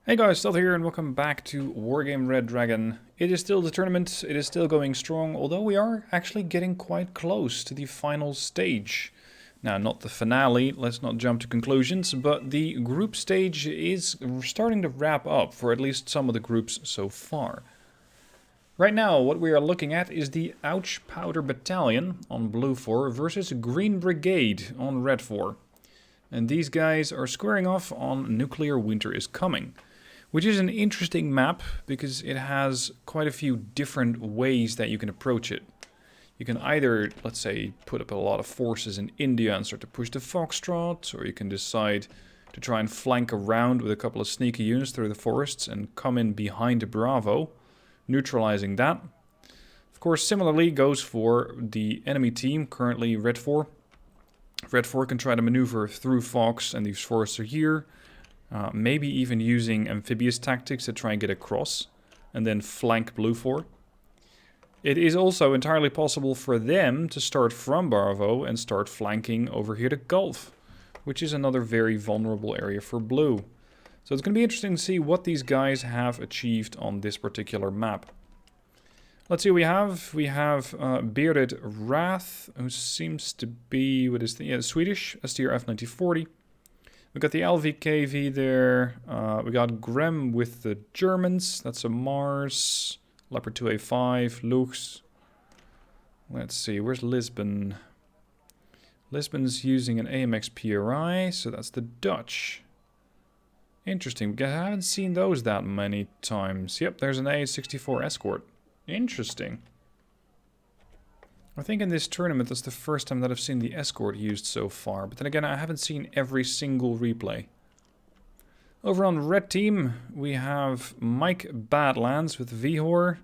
Hey guys, Stealth here and welcome back to Wargame Red Dragon. It is still the tournament, it is still going strong, although we are actually getting quite close to the final stage. Now, not the finale, let's not jump to conclusions, but the group stage is starting to wrap up for at least some of the groups so far. Right now, what we are looking at is the Ouch Powder Battalion on Blue 4 versus Green Brigade on Red 4. And these guys are squaring off on Nuclear Winter is Coming. Which is an interesting map, because it has quite a few different ways that you can approach it. You can either, let's say, put up a lot of forces in India and start to push the Foxtrot, or you can decide to try and flank around with a couple of sneaky units through the forests and come in behind Bravo, neutralizing that. Of course, similarly goes for the enemy team, currently Red 4. Red 4 can try to maneuver through Fox, and these forests are here. Maybe even using amphibious tactics to try and get across and then flank Blue 4. It is also entirely possible for them to start from Bravo and start flanking over here to Gulf, which is another very vulnerable area for Blue. So it's going to be interesting to see what these guys have achieved on this particular map. Let's see what we have. We have Bearded Wrath, who seems to be, Swedish, STR F9040. We got the LVKV there. We got Grem with the Germans. That's a Mars. Leopard 2A5. Lux. Let's see. Where's Lisbon? Lisbon's using an AMX PRI. So that's the Dutch. Interesting. I haven't seen those that many times. Yep, there's an A64 Escort. Interesting. I think in this tournament that's the first time that I've seen the Escort used so far. But then again, I haven't seen every single replay. Over on Red Team, we have Mike Badlands with Vihor.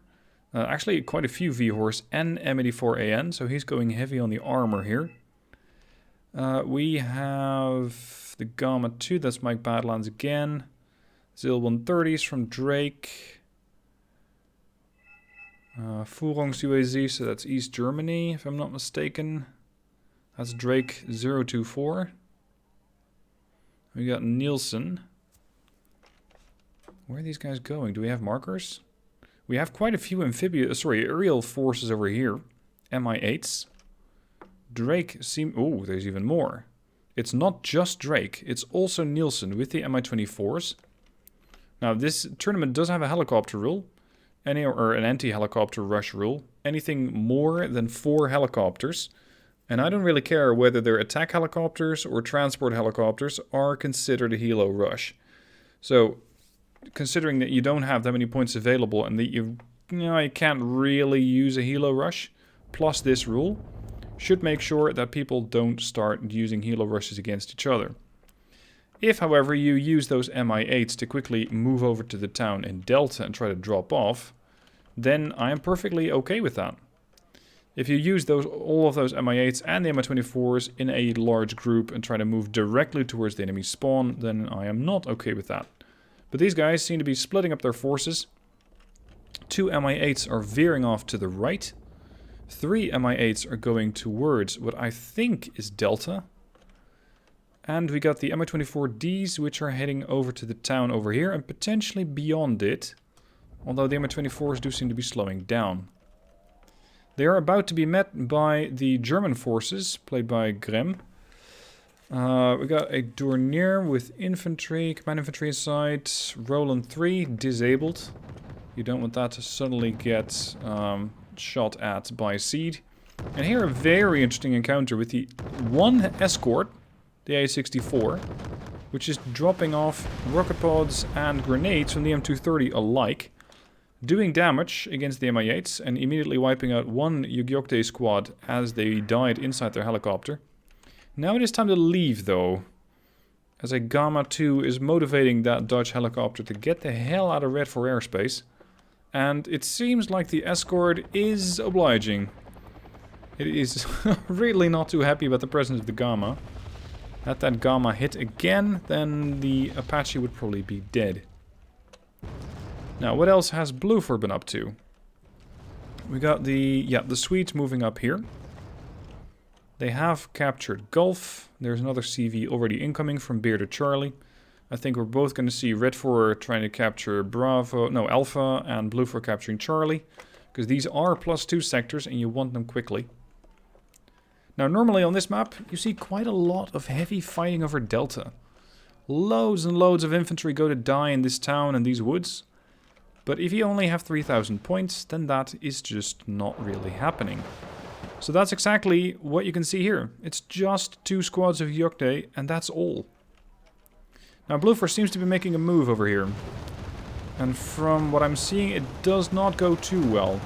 Actually, quite a few Vihors and M84AN, so he's going heavy on the armor here. We have the Gamma 2, that's Mike Badlands again. Zil 130s from Drake. Furong's UAZ, so that's East Germany, if I'm not mistaken. That's Drake 024. We got Nielsen. Where are these guys going? Do we have markers? We have quite a few aerial forces over here. MI8s. Drake oh, there's even more. It's not just Drake, it's also Nielsen with the Mi-24s. Now, this tournament does have a helicopter rule. Or an anti-helicopter rush rule. Anything more than 4 helicopters, and I don't really care whether they're attack helicopters or transport helicopters, are considered a helo rush. So, considering that you don't have that many points available and that you can't really use a helo rush, plus this rule, should make sure that people don't start using helo rushes against each other. If, however, you use those Mi-8s to quickly move over to the town in Delta and try to drop off, then I am perfectly okay with that. If you use all of those Mi-8s and the Mi-24s in a large group and try to move directly towards the enemy spawn, then I am not okay with that. But these guys seem to be splitting up their forces. 2 Mi-8s are veering off to the right. 3 Mi-8s are going towards what I think is Delta. And we got the Mi-24Ds, which are heading over to the town over here and potentially beyond it. Although the Mi-24s do seem to be slowing down. They are about to be met by the German forces, played by Grem. We got a Dornier with infantry, command infantry inside. Roland 3, disabled. You don't want that to suddenly get shot at by Seed. And here a very interesting encounter with the one escort, the A64, which is dropping off rocket pods and grenades from the M230 alike, doing damage against the Mi-8s and immediately wiping out one Yugyokte squad as they died inside their helicopter. Now it is time to leave, though, as a Gamma 2 is motivating that Dutch helicopter to get the hell out of Red 4 airspace, and it seems like the escort is obliging. It is really not too happy about the presence of the Gamma. Had that Gamma hit again, then the Apache would probably be dead. Now, what else has Blue 4 been up to? We got the Swedes moving up here. They have captured Gulf. There's another CV already incoming from Bearded Charlie. I think we're both going to see Red 4 trying to capture Alpha, and Blue 4 capturing Charlie. Because these are +2 sectors and you want them quickly. Now normally on this map you see quite a lot of heavy fighting over Delta. Loads and loads of infantry go to die in this town and these woods. But if you only have 3,000 points, then that is just not really happening. So that's exactly what you can see here. It's just 2 squads of Yokte and that's all. Now Blue 4 seems to be making a move over here. And from what I'm seeing, it does not go too well.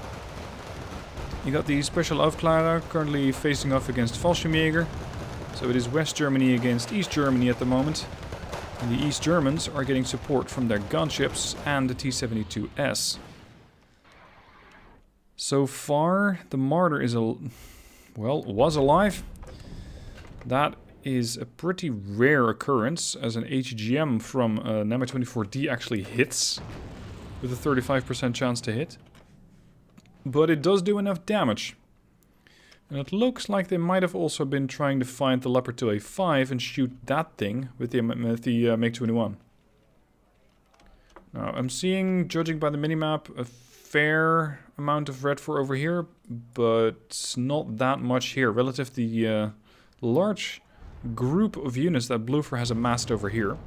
You got the Special Aufklärer currently facing off against Fallschirmjäger. So it is West Germany against East Germany at the moment. And the East Germans are getting support from their gunships and the T-72S. So far, the Martyr is was alive. That is a pretty rare occurrence, as an HGM from an Mi-24D actually hits with a 35% chance to hit. But it does do enough damage. And it looks like they might have also been trying to find the Leopard 2A5 and shoot that thing with the MiG-21. Now, I'm seeing, judging by the minimap, a fair amount of Red 4 over here, but not that much here, relative to the large group of units that Blue 4 has amassed over here.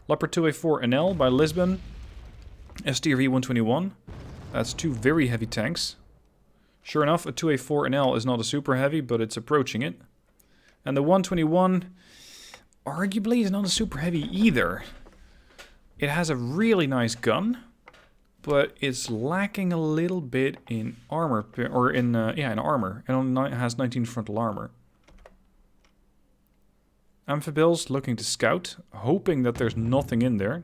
Leopard 2A4 NL by Lisbon, STRV-121. That's 2 very heavy tanks. Sure enough, a 2A4 NL is not a super heavy, but it's approaching it. And the 121, arguably, is not a super heavy either. It has a really nice gun, but it's lacking a little bit in armor, in armor. It only has 19 frontal armor. Amphibials looking to scout, hoping that there's nothing in there.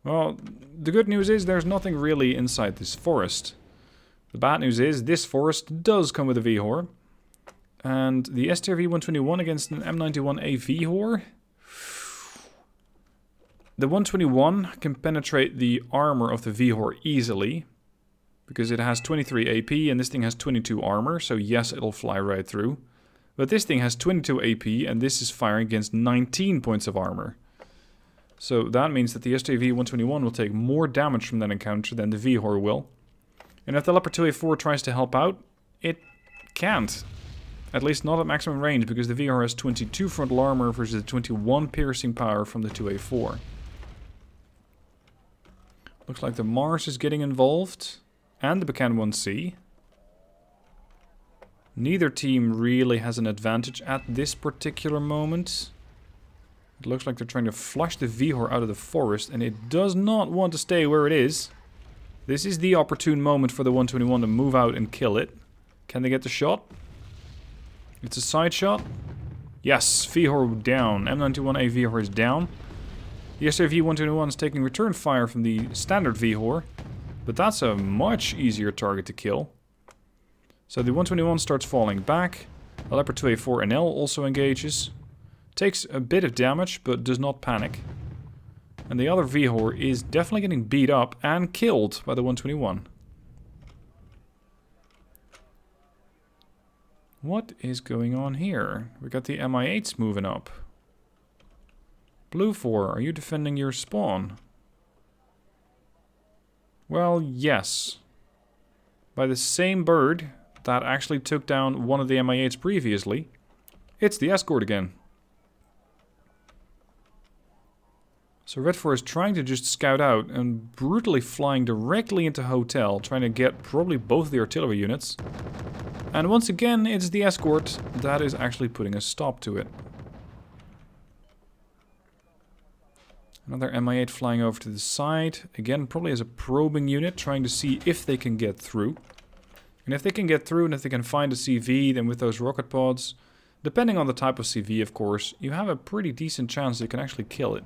Well, the good news is there's nothing really inside this forest. The bad news is this forest does come with a VHOR. And the STRV-121 against an M91A VHOR. The 121 can penetrate the armor of the VHOR easily. Because it has 23 AP and this thing has 22 armor. So yes, it'll fly right through. But this thing has 22 AP and this is firing against 19 points of armor. So that means that the STRV-121 will take more damage from that encounter than the VHOR will. And if the Leopard 2A4 tries to help out, it can't. At least not at maximum range, because the VHOR has 22 frontal armor versus the 21 piercing power from the 2A4. Looks like the Mars is getting involved. And the Bacan 1C. Neither team really has an advantage at this particular moment. It looks like they're trying to flush the VHOR out of the forest, and it does not want to stay where it is. This is the opportune moment for the 121 to move out and kill it. Can they get the shot? It's a side shot. Yes, VHOR down. M91A VHOR is down. The STRV-121 is taking return fire from the standard VHOR, but that's a much easier target to kill. So the 121 starts falling back. The Leopard 2A4 NL also engages. Takes a bit of damage, but does not panic. And the other VHOR is definitely getting beat up and killed by the 121. What is going on here? We got the Mi-8s moving up. Blue 4, are you defending your spawn? Well, yes. By the same bird that actually took down one of the Mi-8s previously. It's the escort again. So Red 4 is trying to just scout out and brutally flying directly into Hotel, trying to get probably both the artillery units. And once again, it's the escort that is actually putting a stop to it. Another Mi-8 flying over to the side. Again, probably as a probing unit, trying to see if they can get through. And if they can get through and if they can find a CV, then with those rocket pods, depending on the type of CV, of course, you have a pretty decent chance they can actually kill it.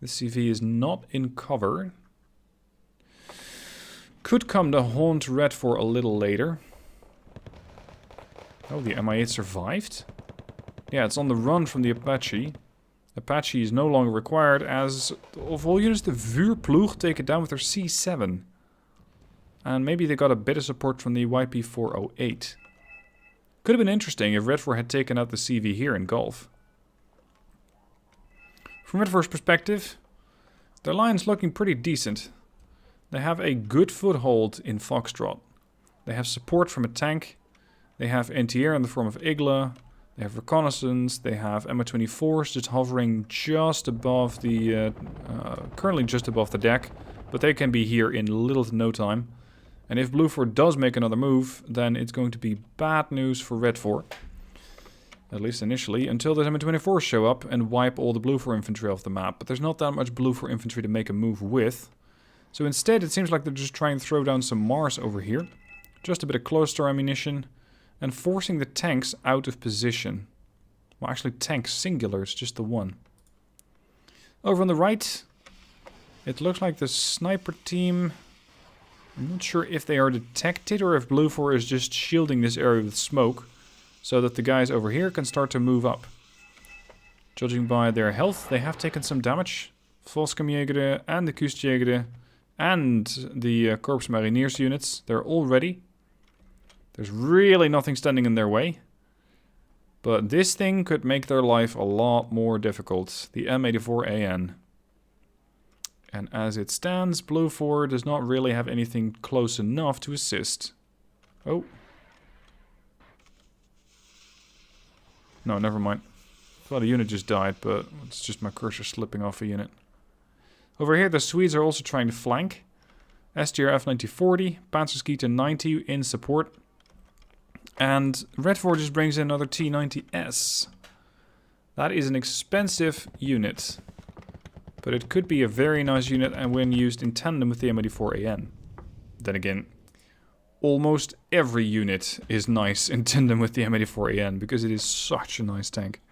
The CV is not in cover. Could come to haunt Red 4 a little later. Oh, the Mi-8 survived? Yeah, it's on the run from the Apache. Apache is no longer required as of all units the Vuurploeg take it down with their C7. And maybe they got a bit of support from the YP408. Could have been interesting if Red 4 had taken out the CV here in Gulf. From Redfor's perspective, their line's looking pretty decent. They have a good foothold in Foxtrot. They have support from a tank. They have anti-air in the form of Igla. They have reconnaissance. They have MO-24s just hovering just above the... currently just above the deck. But they can be here in little to no time. And if Blue 4 does make another move, then it's going to be bad news for Red 4. At least initially, until the MO-24s show up and wipe all the Blue 4 infantry off the map. But there's not that much Blue 4 infantry to make a move with. So instead, it seems like they're just trying to throw down some Mars over here. Just a bit of close-star ammunition. And forcing the tanks out of position. Well, actually, tanks singular, it's just the one. Over on the right, it looks like the sniper team... I'm not sure if they are detected or if Blue 4 is just shielding this area with smoke. So that the guys over here can start to move up. Judging by their health, they have taken some damage. Volkskamjäger and the Kustjäger and the Corps Mariniers units, they're all ready. There's really nothing standing in their way. But this thing could make their life a lot more difficult. The M84AN. And as it stands, Blue 4 does not really have anything close enough to assist. Oh. No, never mind. I thought a unit just died, but it's just my cursor slipping off a unit. Over here, the Swedes are also trying to flank. SGR F9040, Panzerskeeter 90 in support. And Red 4 just brings in another T90S. That is an expensive unit. But it could be a very nice unit and when used in tandem with the M84AN. Then again, almost every unit is nice in tandem with the M84AN because it is such a nice tank.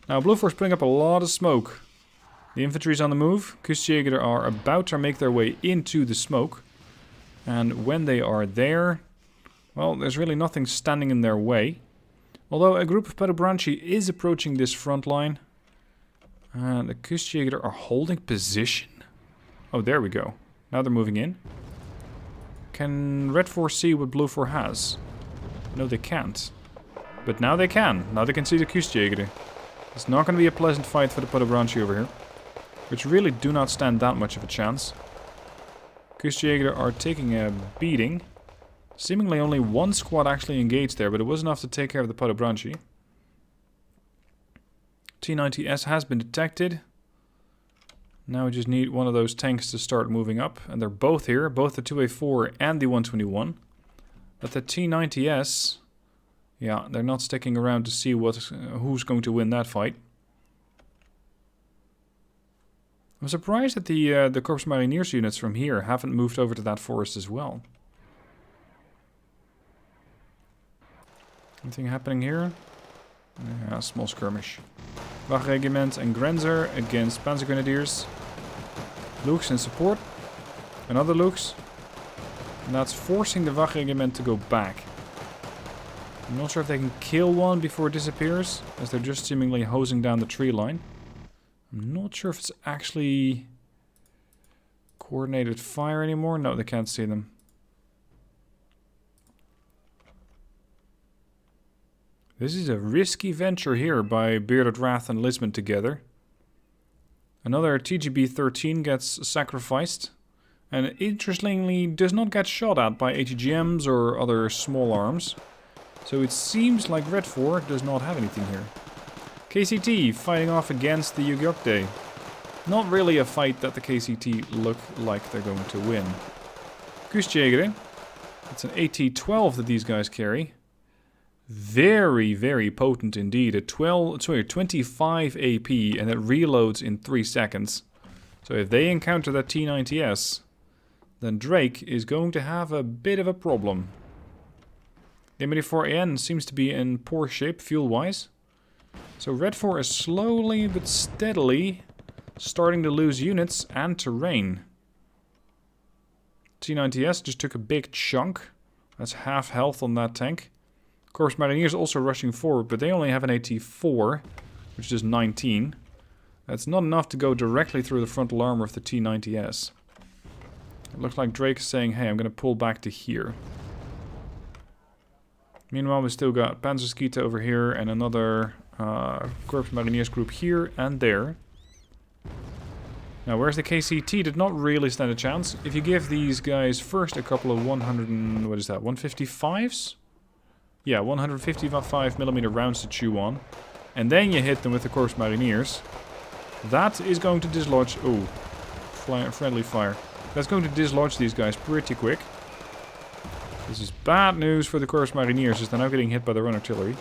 Now Blue 4 is putting up a lot of smoke. The infantry is on the move. Kustjäger are about to make their way into the smoke. And when they are there, well, there's really nothing standing in their way. Although a group of Padobranchi is approaching this front line. And the Kustjäger are holding position. Oh, there we go. Now they're moving in. Can Red 4 see what Blue 4 has? No, they can't. But now they can. Now they can see the Kustjäger. It's not going to be a pleasant fight for the Padobranchi over here. Which really do not stand that much of a chance. Kustjäger are taking a beating. Seemingly only one squad actually engaged there, but it was enough to take care of the Padobranchi. T90S has been detected. Now we just need one of those tanks to start moving up. And they're both here, both the 2A4 and the 121. But the T90S, yeah, they're not sticking around to see who's going to win that fight. I'm surprised that the Corps Mariniers units from here haven't moved over to that forest as well. Anything happening here? Yeah, small skirmish. Wachregiment and Grenzer against Panzer Grenadiers. Lux in support. Another Lux. And that's forcing the Wachregiment to go back. I'm not sure if they can kill one before it disappears, as they're just seemingly hosing down the tree line. I'm not sure if it's actually coordinated fire anymore. No, they can't see them. This is a risky venture here by Bearded Wrath and Lisbon together. Another TGB-13 gets sacrificed. And interestingly does not get shot at by ATGMs or other small arms. So it seems like Red 4 does not have anything here. KCT fighting off against the Yugyokde. Not really a fight that the KCT look like they're going to win. Kustjäger. It's an AT-12 that these guys carry. Very, very potent indeed. A 25 AP and it reloads in 3 seconds. So if they encounter that T90S, then Drake is going to have a bit of a problem. The M84AN seems to be in poor shape fuel-wise. So Red 4 is slowly but steadily starting to lose units and terrain. T90S just took a big chunk. That's half health on that tank. Corps Mariniers also rushing forward, but they only have an AT4, which is 19. That's not enough to go directly through the frontal armor of the T90S. It looks like Drake is saying, hey, I'm going to pull back to here. Meanwhile, we still got Panzerskeeter over here and another Corps Mariniers group here and there. Now, where's the KCT? Did not really stand a chance. If you give these guys first a couple of 100 and... what is that? 155s? Yeah, 155mm rounds to chew on. And then you hit them with the Corps Mariniers. That is going to dislodge... oh, friendly fire. That's going to dislodge these guys pretty quick. This is bad news for the Corps Mariniers, as they're now getting hit by their own artillery.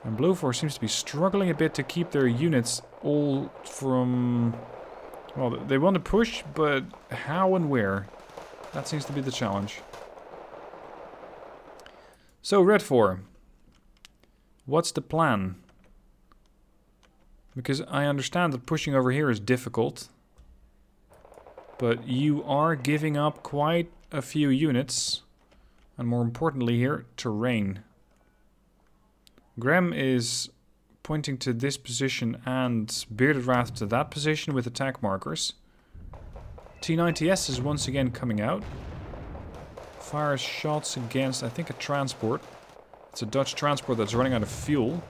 And Blue Force seems to be struggling a bit to keep their units all from... well, they want to push, but how and where? That seems to be the challenge. So, Red 4. What's the plan? Because I understand that pushing over here is difficult. But you are giving up quite a few units. And more importantly here, terrain. Graham is pointing to this position and Bearded Wrath to that position with attack markers. T-90S is once again coming out. Fires shots against, I think, a transport. It's a Dutch transport that's running out of fuel.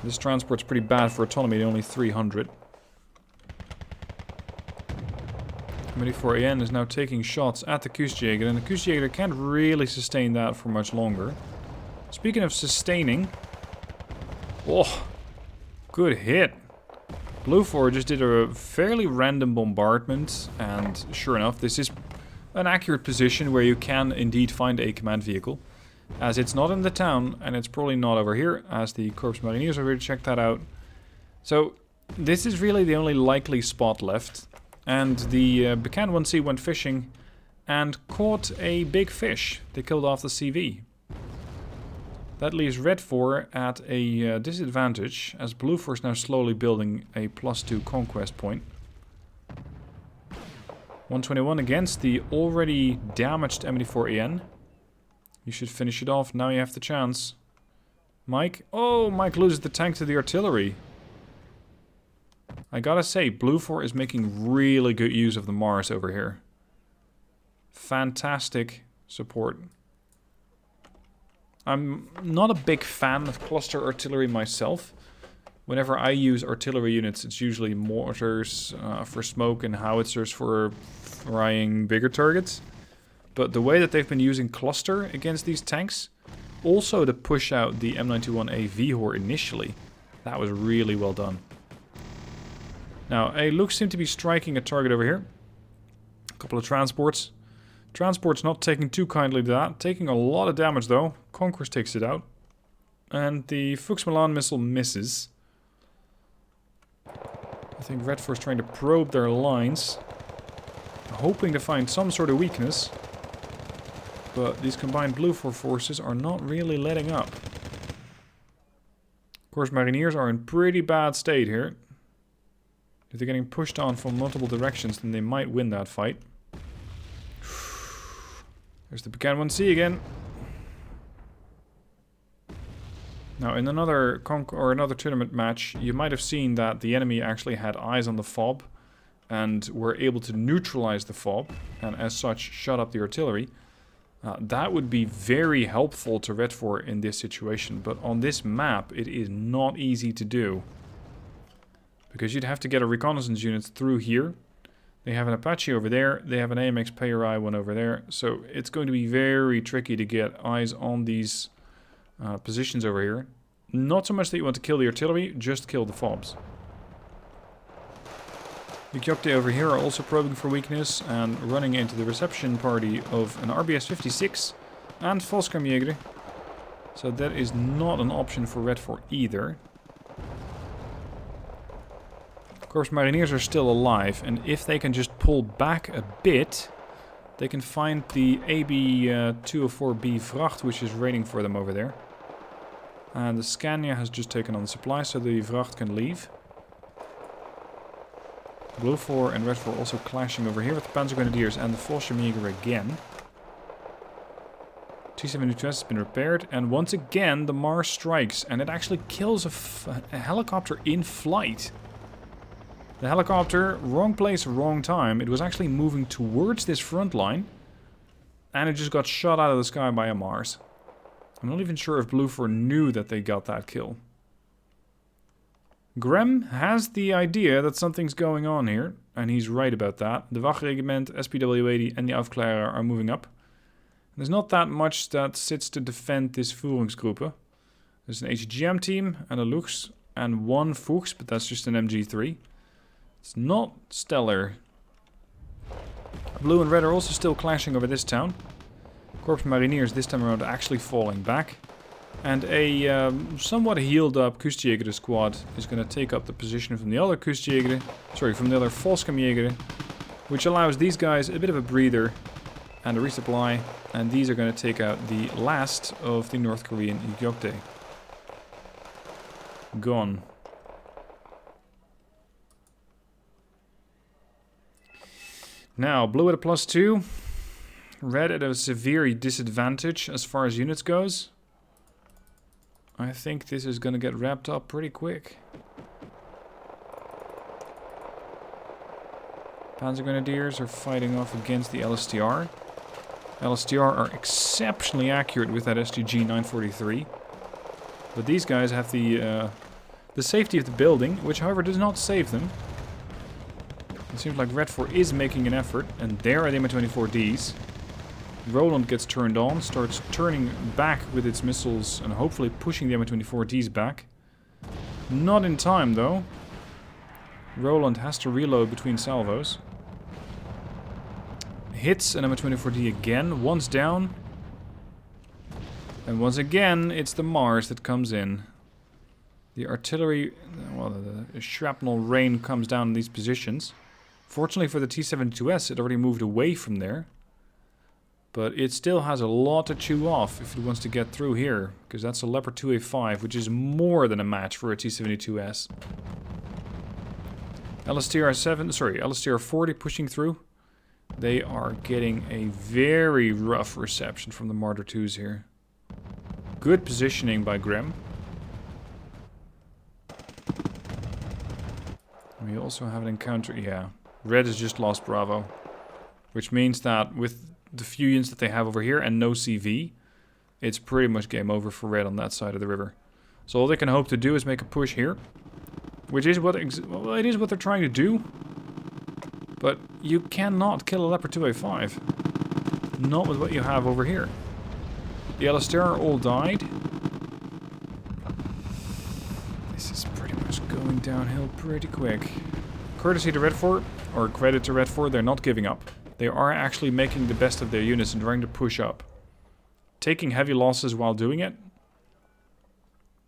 This transport's pretty bad for autonomy, only 300. M84AN is now taking shots at the Kustjäger, and the Kustjäger can't really sustain that for much longer. Speaking of sustaining... oh, good hit. Blue 4 just did a fairly random bombardment, and sure enough, this is an accurate position where you can indeed find a command vehicle. As it's not in the town, and it's probably not over here, as the Corps Mariniers are here to check that out. So, this is really the only likely spot left. And the Buchan 1C went fishing and caught a big fish. They killed off the CV. That leaves Red 4 at a disadvantage, as Blue 4 is now slowly building a +2 conquest point. 121 against the already damaged M84EN. You should finish it off, now you have the chance. Mike? Oh, Mike loses the tank to the artillery. I gotta say, Blue 4 is making really good use of the Mars over here. Fantastic support. I'm not a big fan of cluster artillery myself. Whenever I use artillery units, it's usually mortars for smoke and howitzers for frying bigger targets. But the way that they've been using cluster against these tanks, also to push out the M91A Vihor initially, that was really well done. Now, a Luke seemed to be striking a target over here. A couple of transports. Transport's not taking too kindly to that. Taking a lot of damage though. Conquest takes it out. And the Fuchs Milan missile misses. I think Red 4 is trying to probe their lines. Hoping to find some sort of weakness. But these combined Blue 4 forces are not really letting up. Of course, Mariniers are in pretty bad state here. If they're getting pushed on from multiple directions, then they might win that fight. There's the Buchan 1C again. Now, in another tournament match, you might have seen that the enemy actually had eyes on the fob and were able to neutralize the fob, and as such, shut up the artillery. That would be very helpful to Red 4 in this situation, but on this map, it is not easy to do. Because you'd have to get a reconnaissance unit through here. They have an Apache over there. They have an AMX PRI one over there. So it's going to be very tricky to get eyes on these positions over here. Not so much that you want to kill the artillery, just kill the fobs. The Kyokte over here are also probing for weakness and running into the reception party of an RBS 56 and Volkskamjäger. So that is not an option for Red 4 either. Of course, Mariniers are still alive, and if they can just pull back a bit, they can find the AB 204B Vracht, which is waiting for them over there. And the Scania has just taken on the supply, so the Vracht can leave. Blue 4 and Red 4 also clashing over here with the Panzer Grenadiers and the Volkskamjäger again. T-72S has been repaired, and once again the Mars strikes, and it actually kills a helicopter in flight. The helicopter, wrong place, wrong time. It was actually moving towards this front line, and it just got shot out of the sky by a Mars. I'm not even sure if Blue knew that they got that kill. Grem has the idea that something's going on here, and he's right about that. The Wachtregiment, SPW-80 and the Aufklärer are moving up. There's not that much that sits to defend this Führungsgruppe. There's an HGM team and a Lux and one Fuchs, but that's just an MG3. It's not stellar. Blue and red are also still clashing over this town. Corps Mariniers this time around actually falling back. And a somewhat healed up Kustjäger squad is going to take up the position from the other Kustjäger, from the other Volkskamjäger, which allows these guys a bit of a breather and a resupply, and these are going to take out the last of the North Korean Yukjokte. Gone. Now, blue at a +2, red at a severe disadvantage as far as units goes. I think this is going to get wrapped up pretty quick. Panzer Grenadiers are fighting off against the LSTR. LSTR are exceptionally accurate with that STG 943. But these guys have the safety of the building, which however does not save them. It seems like Red 4 is making an effort, and there are the Mi-24Ds. Roland gets turned on, starts turning back with its missiles and hopefully pushing the Mi-24Ds back. Not in time though. Roland has to reload between salvos. Hits an Mi-24D again, once down. And once again, it's the Mars that comes in. The artillery, well, the shrapnel rain comes down in these positions. Fortunately for the T-72S, it already moved away from there. But it still has a lot to chew off if it wants to get through here. Because that's a Leopard 2A5, which is more than a match for a T-72S. LSTR 40 pushing through. They are getting a very rough reception from the Marder 2s here. Good positioning by Grem. We also have an encounter, yeah. Red has just lost Bravo. Which means that with the few units that they have over here and no CV, it's pretty much game over for Red on that side of the river. So all they can hope to do is make a push here. Which is what it is what they're trying to do. But you cannot kill a Leopard 2A5. Not with what you have over here. The LSTR all died. This is pretty much going downhill pretty quick. Courtesy to Red 4, or credit to Red 4, they're not giving up. They are actually making the best of their units and trying to push up. Taking heavy losses while doing it.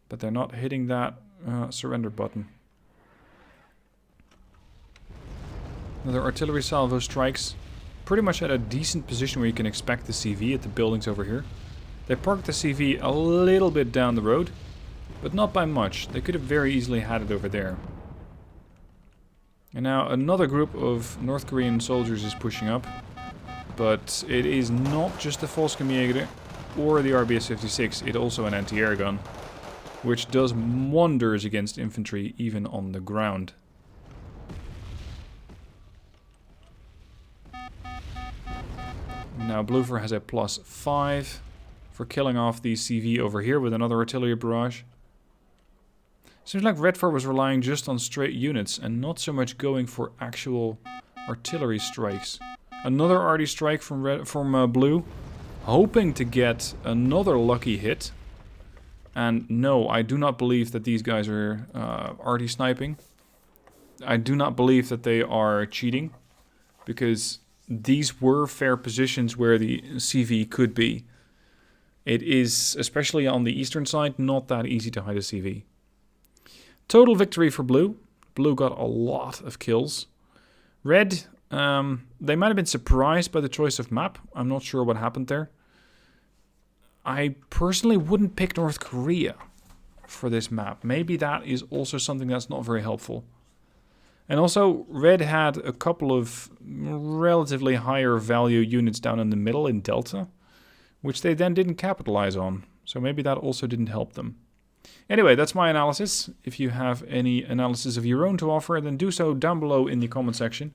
But they're not hitting that surrender button. Another artillery salvo strikes. Pretty much at a decent position where you can expect the CV at the buildings over here. They parked the CV a little bit down the road. But not by much. They could have very easily had it over there. And now another group of North Korean soldiers is pushing up. But it is not just the Volkskamjäger or the RBS-56, it's also an anti-air gun. Which does wonders against infantry even on the ground. Now Bluefer has a +5 for killing off the CV over here with another artillery barrage. Seems like Red 4 was relying just on straight units and not so much going for actual artillery strikes. Another arty strike from Blue, hoping to get another lucky hit. And no, I do not believe that these guys are arty sniping. I do not believe that they are cheating, because these were fair positions where the CV could be. It is, especially on the eastern side, not that easy to hide a CV. Total victory for Blue. Blue got a lot of kills. Red, they might have been surprised by the choice of map. I'm not sure what happened there. I personally wouldn't pick North Korea for this map. Maybe that is also something that's not very helpful. And also, Red had a couple of relatively higher value units down in the middle in Delta, which they then didn't capitalize on. So maybe that also didn't help them. Anyway, that's my analysis. If you have any analysis of your own to offer, then do so down below in the comment section.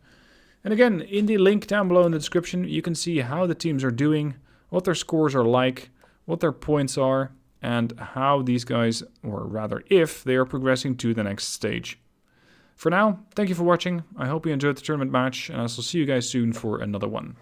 And again, in the link down below in the description, you can see how the teams are doing, what their scores are like, what their points are, and how these guys, or rather if they are progressing to the next stage. For now, thank you for watching. I hope you enjoyed the tournament match, and I shall see you guys soon for another one.